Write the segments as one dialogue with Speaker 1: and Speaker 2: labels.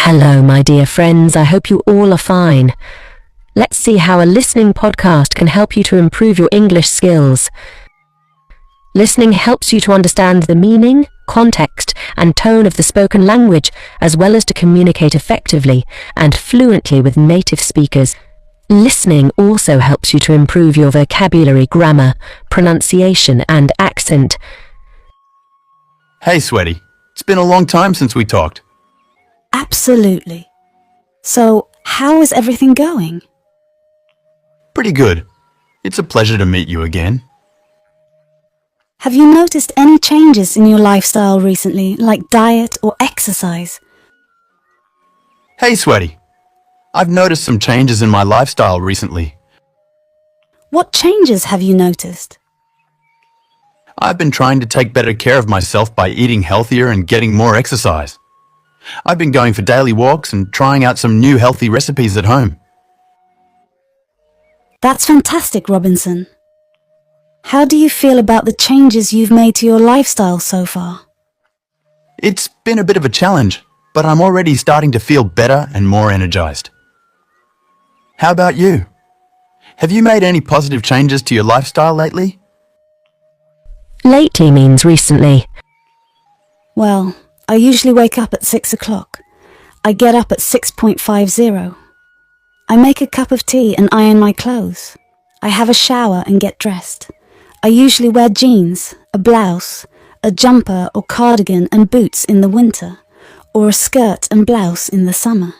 Speaker 1: Hello, my dear friends. I hope you all are fine. Let's see how a listening podcast can help you to improve your English skills. Listening helps you to understand the meaning, context, and tone of the spoken language, as well as to communicate effectively and fluently with native speakers. Listening also helps you to improve your vocabulary, grammar, pronunciation, and accent.
Speaker 2: Hey, Sweaty. It's been a long time since we talked.
Speaker 3: Absolutely. So, how is everything going?
Speaker 2: Pretty good. It's a pleasure to meet you again.
Speaker 3: Have you noticed any changes in your lifestyle recently, like diet or exercise?
Speaker 2: Hey, Sweaty. I've noticed some changes in my lifestyle recently.
Speaker 3: What changes have you noticed?
Speaker 2: I've been trying to take better care of myself by eating healthier and getting more exercise. I've been going for daily walks and trying out some new healthy recipes at home.
Speaker 3: That's fantastic, Robinson. How do you feel about the changes you've made to your lifestyle so far?
Speaker 2: It's been a bit of a challenge, but I'm already starting to feel better and more energized. How about you? Have you made any positive changes to your lifestyle lately?
Speaker 1: Lately means recently.
Speaker 3: Well, I usually wake up at 6 o'clock. I get up at 6:50. I make a cup of tea and iron my clothes. I have a shower and get dressed. I usually wear jeans, a blouse, a jumper or cardigan and boots in the winter, or a skirt and blouse in the summer.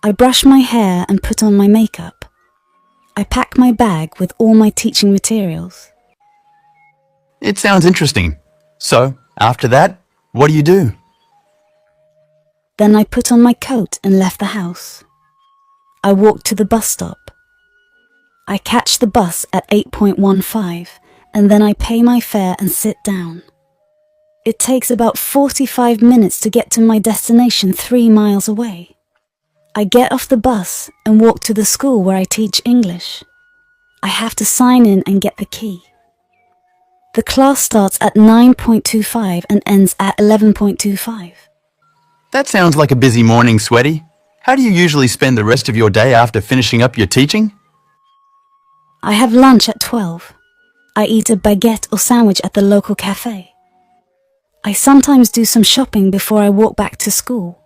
Speaker 3: I brush my hair and put on my makeup. I pack my bag with all my teaching materials.
Speaker 2: It sounds interesting. So, after that, what do you do?
Speaker 3: Then I put on my coat and left the house. I walk to the bus stop. I catch the bus at 8:15 and then I pay my fare and sit down. It takes about 45 minutes to get to my destination 3 miles away. I get off the bus and walk to the school where I teach English. I have to sign in and get the key. The class starts at 9:25 and ends at 11:25.
Speaker 2: That sounds like a busy morning, Sweaty. How do you usually spend the rest of your day after finishing up your teaching?
Speaker 3: I have lunch at 12. I eat a baguette or sandwich at the local cafe. I sometimes do some shopping before I walk back to school.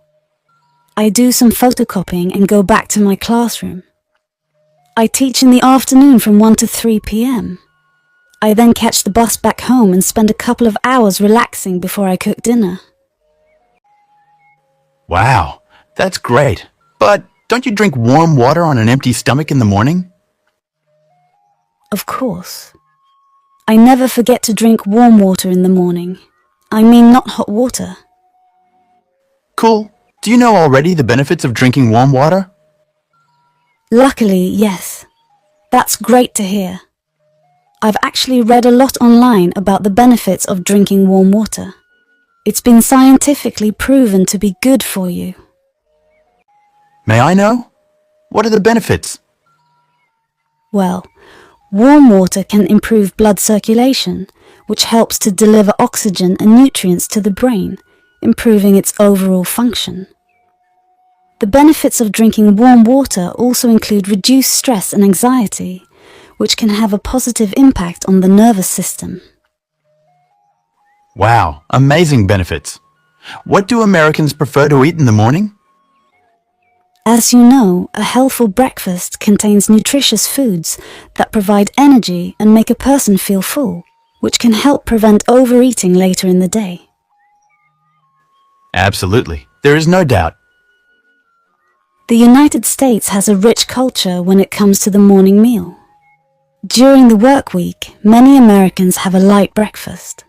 Speaker 3: I do some photocopying and go back to my classroom. I teach in the afternoon from 1 to 3 p.m. I then catch the bus back home and spend a couple of hours relaxing before I cook dinner.
Speaker 2: Wow, that's great. But don't you drink warm water on an empty stomach in the morning?
Speaker 3: Of course. I never forget to drink warm water in the morning. I mean not hot water.
Speaker 2: Cool. Do you know already the benefits of drinking warm water?
Speaker 3: Luckily, yes. That's great to hear. I've actually read a lot online about the benefits of drinking warm water. It's been scientifically proven to be good for you.
Speaker 2: May I know? What are the benefits?
Speaker 3: Well, warm water can improve blood circulation, which helps to deliver oxygen and nutrients to the brain, improving its overall function. The benefits of drinking warm water also include reduced stress and anxiety, which can have a positive impact on the nervous system.
Speaker 2: Wow, amazing benefits. What do Americans prefer to eat in the morning?
Speaker 3: As you know, a healthful breakfast contains nutritious foods that provide energy and make a person feel full, which can help prevent overeating later in the day.
Speaker 2: Absolutely, there is no doubt.
Speaker 3: The United States has a rich culture when it comes to the morning meal. During the work week, many Americans have a light breakfast.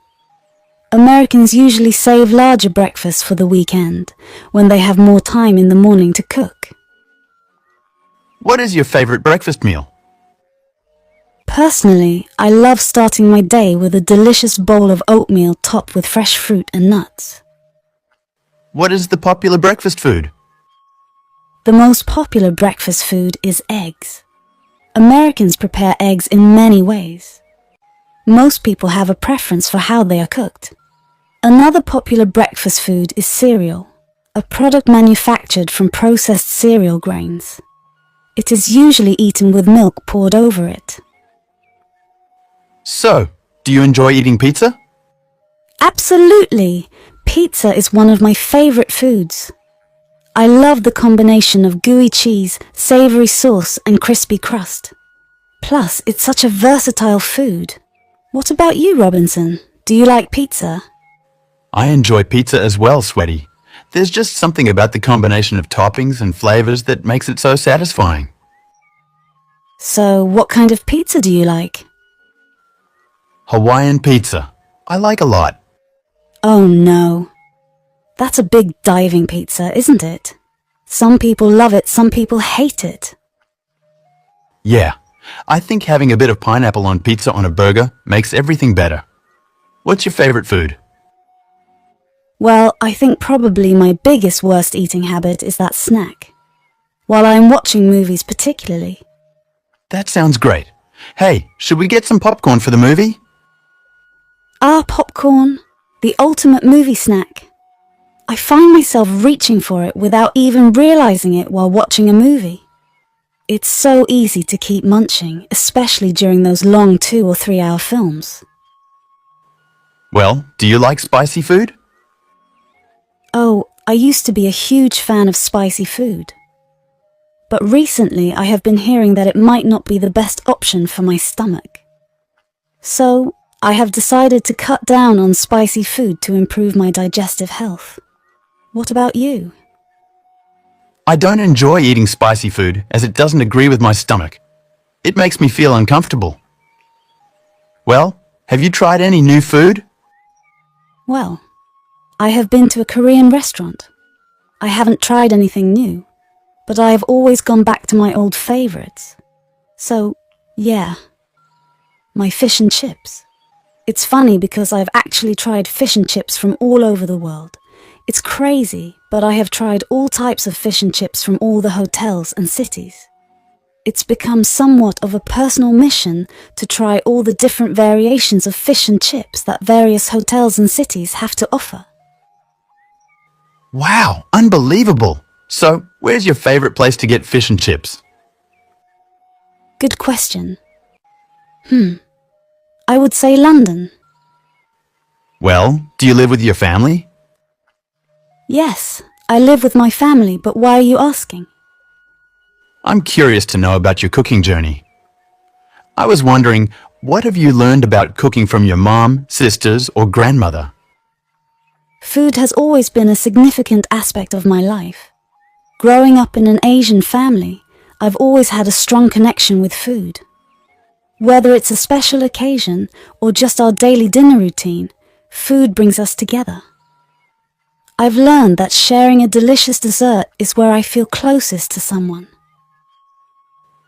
Speaker 3: Americans usually save larger breakfasts for the weekend, when they have more time in the morning to cook.
Speaker 2: What is your favorite breakfast meal?
Speaker 3: Personally, I love starting my day with a delicious bowl of oatmeal topped with fresh fruit and nuts.
Speaker 2: What is the popular breakfast food?
Speaker 3: The most popular breakfast food is eggs. Americans prepare eggs in many ways. Most people have a preference for how they are cooked. Another popular breakfast food is cereal. a product manufactured from processed cereal grains. It is usually eaten with milk poured over it.
Speaker 2: So, do you enjoy eating pizza?
Speaker 3: Absolutely! Pizza is one of my favorite foods. I love the combination of gooey cheese, savory sauce, and crispy crust. Plus, it's such a versatile food. What about you, Robinson? Do you like pizza?
Speaker 2: I enjoy pizza as well, Sweaty. There's just something about the combination of toppings and flavors that makes it so satisfying.
Speaker 3: So, what kind of pizza do you like?
Speaker 2: Hawaiian pizza. I like a lot.
Speaker 3: Oh no. That's a big diving pizza, isn't it? Some people love it, some people hate it.
Speaker 2: Yeah, I think having a bit of pineapple on pizza on a burger makes everything better. What's your favorite food?
Speaker 3: Well, I think probably my biggest worst eating habit is that snack. While I'm watching movies particularly.
Speaker 2: That sounds great. Hey, should we get some popcorn for the movie?
Speaker 3: Popcorn, the ultimate movie snack. I find myself reaching for it without even realizing it while watching a movie. It's so easy to keep munching, especially during those long 2 or 3 hour films.
Speaker 2: Well, do you like spicy food?
Speaker 3: Oh, I used to be a huge fan of spicy food. But recently I have been hearing that it might not be the best option for my stomach. So, I have decided to cut down on spicy food to improve my digestive health. What about you?
Speaker 2: I don't enjoy eating spicy food as it doesn't agree with my stomach. It makes me feel uncomfortable. Well, have you tried any new food?
Speaker 3: Well, I have been to a Korean restaurant. I haven't tried anything new, but I have always gone back to my old favorites. So, yeah, my fish and chips. It's funny because I've actually tried fish and chips from all over the world. It's crazy, but I have tried all types of fish and chips from all the hotels and cities. It's become somewhat of a personal mission to try all the different variations of fish and chips that various hotels and cities have to offer.
Speaker 2: Wow, unbelievable! So, where's your favorite place to get fish and chips?
Speaker 3: Good question. I would say London.
Speaker 2: Well, do you live with your family?
Speaker 3: Yes, I live with my family, but why are you asking?
Speaker 2: I'm curious to know about your cooking journey. I was wondering, what have you learned about cooking from your mom, sisters, or grandmother?
Speaker 3: Food has always been a significant aspect of my life. Growing up in an Asian family, I've always had a strong connection with food. Whether it's a special occasion or just our daily dinner routine, food brings us together. I've learned that sharing a delicious dessert is where I feel closest to someone.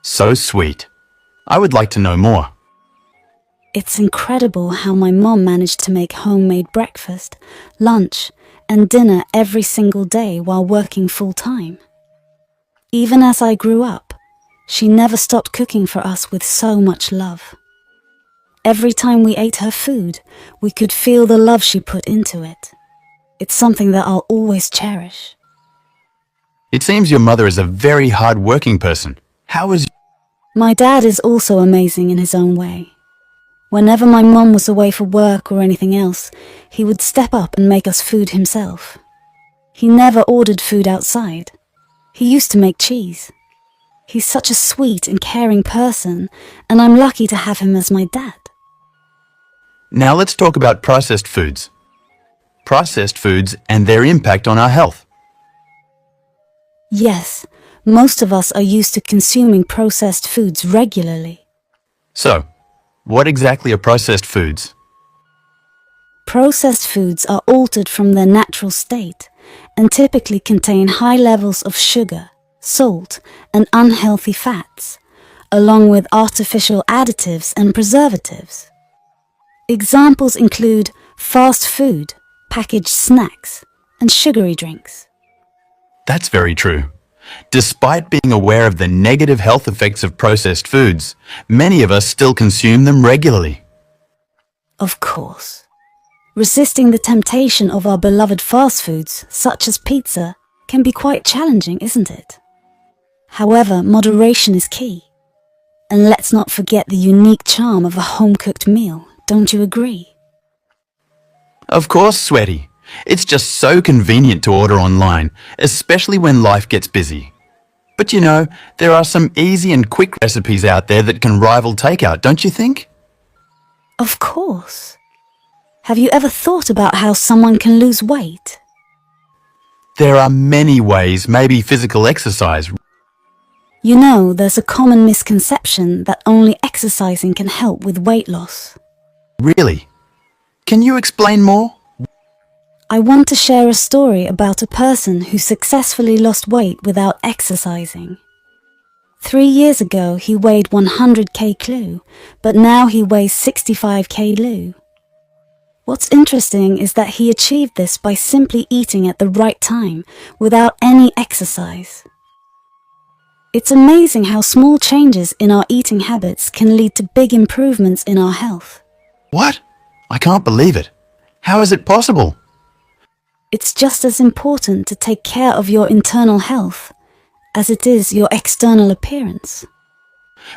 Speaker 2: So sweet. I would like to know more.
Speaker 3: It's incredible how my mom managed to make homemade breakfast, lunch, and dinner every single day while working full-time. Even as I grew up, she never stopped cooking for us with so much love. Every time we ate her food, we could feel the love she put into it. It's something that I'll always cherish.
Speaker 2: It seems your mother is a very hard-working person. How is...
Speaker 3: My dad is also amazing in his own way. Whenever my mum was away for work or anything else, he would step up and make us food himself. He never ordered food outside. He used to make cheese. He's such a sweet and caring person, and I'm lucky to have him as my dad.
Speaker 2: Now let's talk about processed foods. Processed foods and their impact on our health.
Speaker 3: Yes, most of us are used to consuming processed foods regularly.
Speaker 2: So, what exactly are processed foods?
Speaker 3: Processed foods are altered from their natural state and typically contain high levels of sugar, salt, and unhealthy fats, along with artificial additives and preservatives. Examples include fast food, packaged snacks, and sugary drinks.
Speaker 2: That's very true. Despite being aware of the negative health effects of processed foods, many of us still consume them regularly.
Speaker 3: Of course. Resisting the temptation of our beloved fast foods, such as pizza, can be quite challenging, isn't it? However, moderation is key. And let's not forget the unique charm of a home-cooked meal, don't you agree?
Speaker 2: Of course, Sweaty. It's just so convenient to order online, especially when life gets busy. But you know, there are some easy and quick recipes out there that can rival takeout, don't you think?
Speaker 3: Of course. Have you ever thought about how someone can lose weight?
Speaker 2: There are many ways, maybe physical exercise.
Speaker 3: You know, there's a common misconception that only exercising can help with weight loss.
Speaker 2: Really? Can you explain more?
Speaker 3: I want to share a story about a person who successfully lost weight without exercising. 3 years ago, he weighed 100 kg, but now he weighs 65 kg. What's interesting is that he achieved this by simply eating at the right time, without any exercise. It's amazing how small changes in our eating habits can lead to big improvements in our health.
Speaker 2: What? I can't believe it. How is it possible?
Speaker 3: It's just as important to take care of your internal health as it is your external appearance.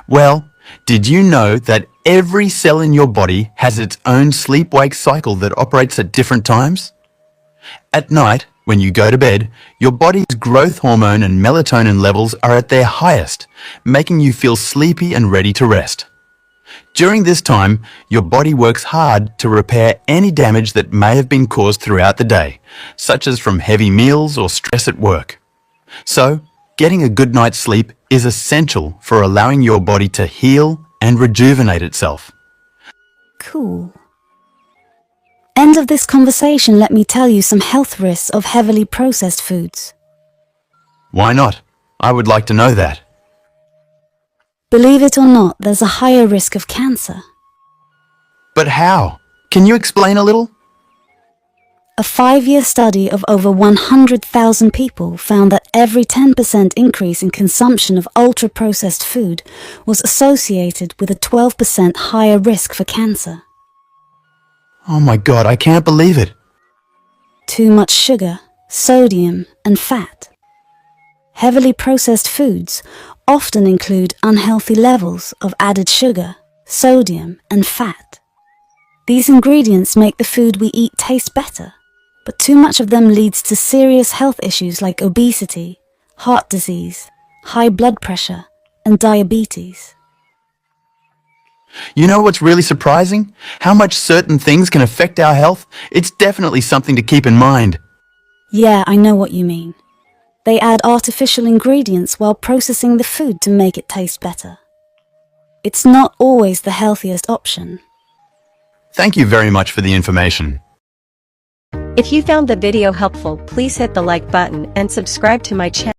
Speaker 2: Well, did you know that every cell in your body has its own sleep-wake cycle that operates at different times? At night, when you go to bed, your body's growth hormone and melatonin levels are at their highest, making you feel sleepy and ready to rest. During this time, your body works hard to repair any damage that may have been caused throughout the day, such as from heavy meals or stress at work. So, getting a good night's sleep is essential for allowing your body to heal and rejuvenate itself.
Speaker 3: Cool. End of this conversation, let me tell you some health risks of heavily processed foods.
Speaker 2: Why not? I would like to know that.
Speaker 3: Believe it or not, there's a higher risk of cancer.
Speaker 2: But how? Can you explain a little?
Speaker 3: A 5-year study of over 100,000 people found that every 10% increase in consumption of ultra-processed food was associated with a 12% higher risk for cancer.
Speaker 2: Oh my God, I can't believe it.
Speaker 3: Too much sugar, sodium, and fat. Heavily processed foods often include unhealthy levels of added sugar, sodium, and fat. These ingredients make the food we eat taste better, but too much of them leads to serious health issues like obesity, heart disease, high blood pressure, and diabetes.
Speaker 2: You know what's really surprising? How much certain things can affect our health? It's definitely something to keep in mind.
Speaker 3: Yeah, I know what you mean. They add artificial ingredients while processing the food to make it taste better. It's not always the healthiest option.
Speaker 2: Thank you very much for the information.
Speaker 4: If you found the video helpful, please hit the like button and subscribe to my channel.